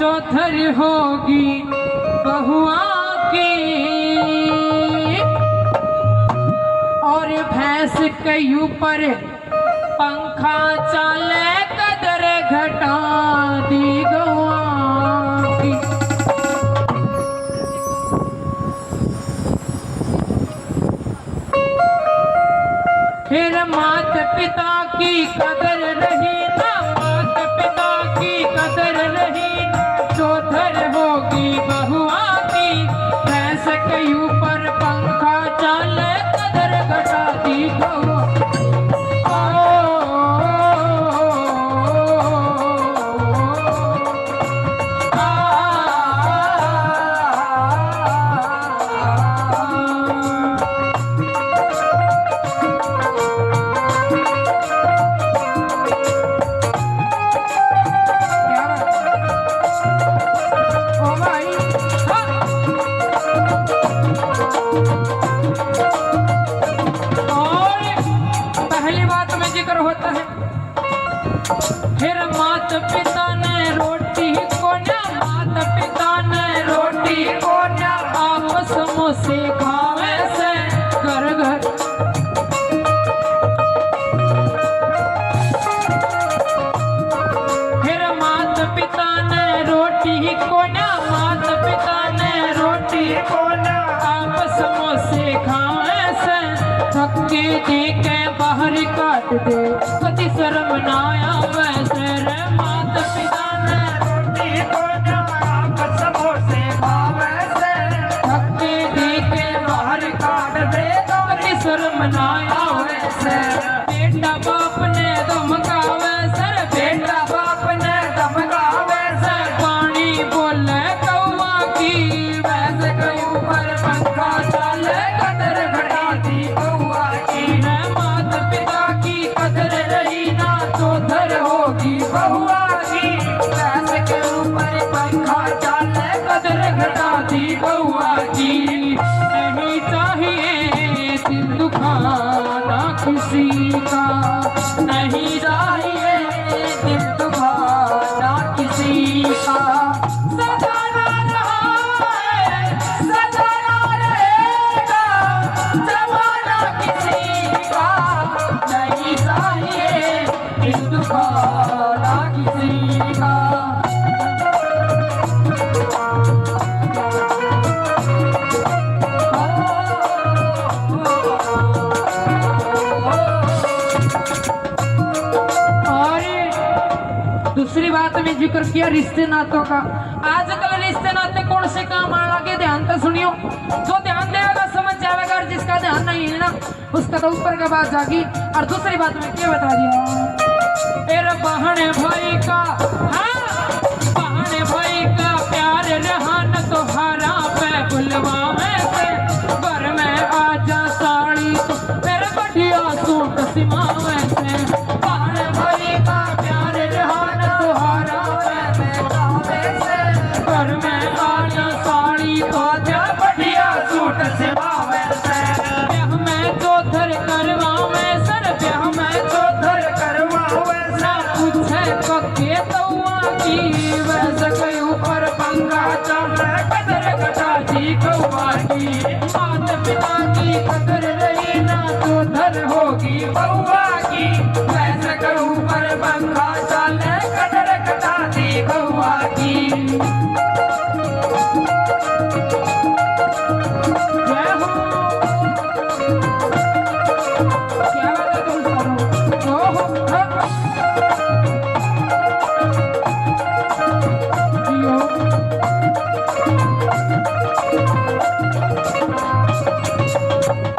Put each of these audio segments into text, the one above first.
चौथर होगी बहुआ की, और भैंस के ऊपर पंखा चले कदर घटा दी गौआ की। फिर मात पिता की कदर रही ना, मात पिता की कदर रही ना, चौधर होगी बहुआ की, भैंस के ऊपर पंखा चले कदर घटा दी गौआ। फिर मात पिता ने रोटी को ना, मात पिता ने रोटी को ना, आपस में से खावे से घर घर। फिर मात पिता ने रोटी को ना, मात पिता ने रोटी को ना, आपस में से खावे से, धक्के दे के बाहर काट दे कति शर्म ना आवे से रे। मात पिता ने रोटी को ना, आपस में से खावे से, धक्के दे के बाहर काट दे कति शर्म ना आवे से। बेटा बाप ने धमकावे सर, बेटा बाप ने धमकावे सर, पानी बोले कौआ की, भैंस के ऊपर पंखा चले कदर घटा दी गौआ की। मात पिता की कदर रही ना, चौधर होगी बहुआ की, भैंस के ऊपर पंखा चले कदर घटा दी गौआ की। नहीं चाहिए दिल दुखाना किसी का, नहीं चाहिए दिल दुखाना किसी का, सजाना रहा है सजाना रहेगा जमाना किसी का, नहीं चाहिए दिल दुखाना किसी का। दूसरी बात में जिक्र किया रिश्ते नातों का। आजकल रिश्ते नाते कौन से काम आगे ध्यान तो सुनियो, जो ध्यान देगा समझ जाएगा, और जिसका ध्यान नहीं है ना उसका तो ऊपर का बात जागी। और दूसरी बात में क्या बता दिया, तेरा बहन भाई का, हाँ बहन भाई का प्यार रहा न तो हरा पे बुलवा में से, घर में आजा साड़ी तो मेरे बढ़िया सूट सिमा में से। बहन भाई का प्यार रहा न तो हरा पे घर में आजा साड़ी तो आजा बढ़िया सूट सिमा में से। ब्याह में चौधर करवावे सर, ब्याह में चौधर करवावे ना, पूछे पक्के तौआ की, वैसे के ऊपर पंखा चले कदर घटा दी गौआ की। मात पिता की कदर रही ना, चौधर होगी बहुआ की, वैसे के ऊपर पंखा चले कदर घटा दी गौआ की। जय हो, क्या बात है तुम सारों, ओ हो जियो।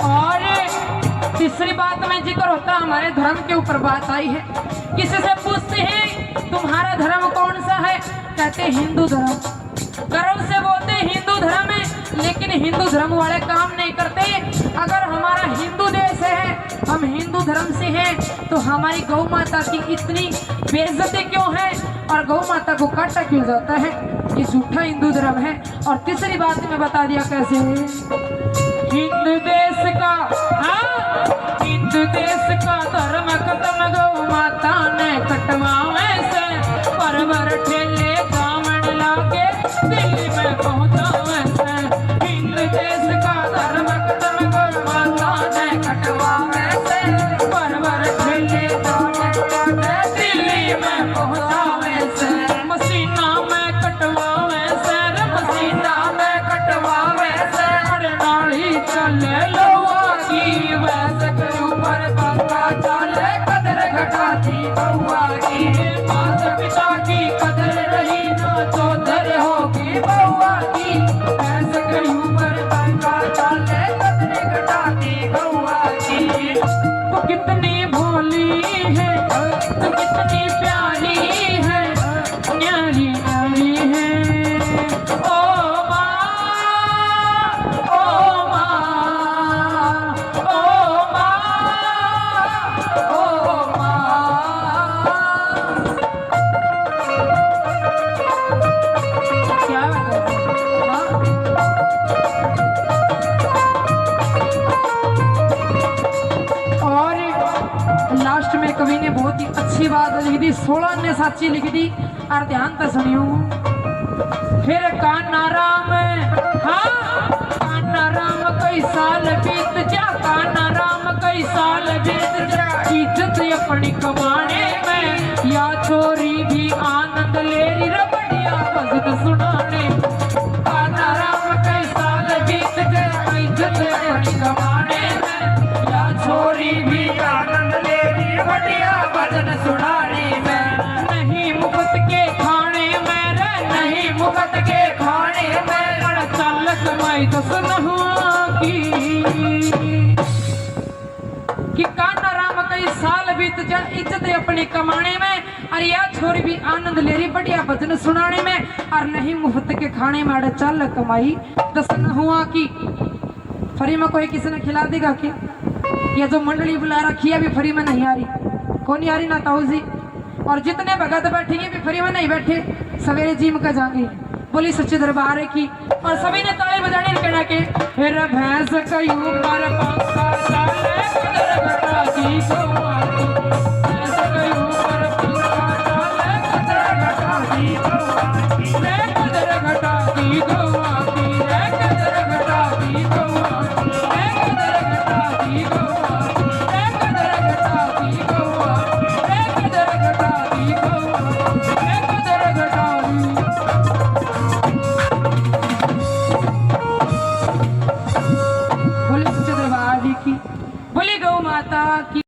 और तीसरी बात में जिक्र होता हमारे धर्म के ऊपर बात आई है। किसी से पूछते हैं तुम्हारा धर्म कौन सा है, कहते हिंदू धर्म। गर्व से बोलते हिंदू धर्म है, लेकिन हिंदू धर्म वाले काम नहीं करते। अगर हमारा हिंदू देश है, हम हिंदू धर्म से हैं, तो हमारी गौ माता की इतनी बेइज्जती क्यों है और गौ माता को काटा क्यों जाता है? ये झूठा हिंदू धर्म है। और तीसरी बात में बता दिया कैसे हिंदू देश का, हाँ हिंदू देश का धर्म खत्म गौ माता ने कटवावे से, परवर ठेले गावण ला चाले लौआ की, भैंस के ऊपर पंखा चाले कदर घटाती गौआ की। माता पिता की कदर रही ना चौधर होगी बउआ की, भैंस के ऊपर पंखा चाले कदर घटाती गौआ की। तो कितनी भोली है, तो कितनी प्यारी है, न्यारी न्यारी है। ओ माँ, ओ माँ, ओ माँ, ओ माँ। क्या बात है? हाँ? और लास्ट में कवि ने बहुत ही अच्छी बात लिख दी, 16 ने साची लिख दी। और ध्यान से सुनियो, फिर कान्हा राम, हाँ कान्हा राम कई साल बीत जा, कान्हा राम कई साल बीत जा, इज्जत अपनी कमाने में, या छोरी भी आनंद ले रही रबड़िया भजन सुनाने। कान्हा राम कई साल बीत जा, इज्जत अपनी कमाने में, या छोरी भी आनंद ले रही रबड़िया भजन सुनाने में। नहीं मुफ्त के खाने में रे, नहीं मुफ्त के खाने में, चल कमाई तो सुनहुआ कि कान्हा राम कई साल बीत जा, इज्जत अपने कमाने में, और या छोरी भी आनंद ले रही बढ़िया भजन सुनाने में, और नहीं मुफ्त के खाने में, चल कमाई तो सुनहुआ की। फ्री में कोई किसी ने खिला देगा कि? ये जो मंडली बुला रखी है अभी फ्री में नहीं आ रही, कौन नहीं आ रही ना ताऊ जी। और जितने भगत बैठेंगे भी फ्री में नहीं बैठे, सवेरे जिम का जाएंगे। बोली सच्चे दरबार की। और सभी ने ताली बजाने कहना के, फिर भैंस के ऊपर पंखा चाले कदर घटाती गौआ की, भैंस के ऊपर पंखा चाले कदर घटाती गौआ की, रे कदर घटाती गौआ की, रे कदर घटाती गौआ की, रे कदर घटाती गौआ की, रे कदर घटाती गौआ की, रे कदर घटाती गौआ की, रे कदर घटाती। बोले सच्चे दरबार की, बोले गौ माता की।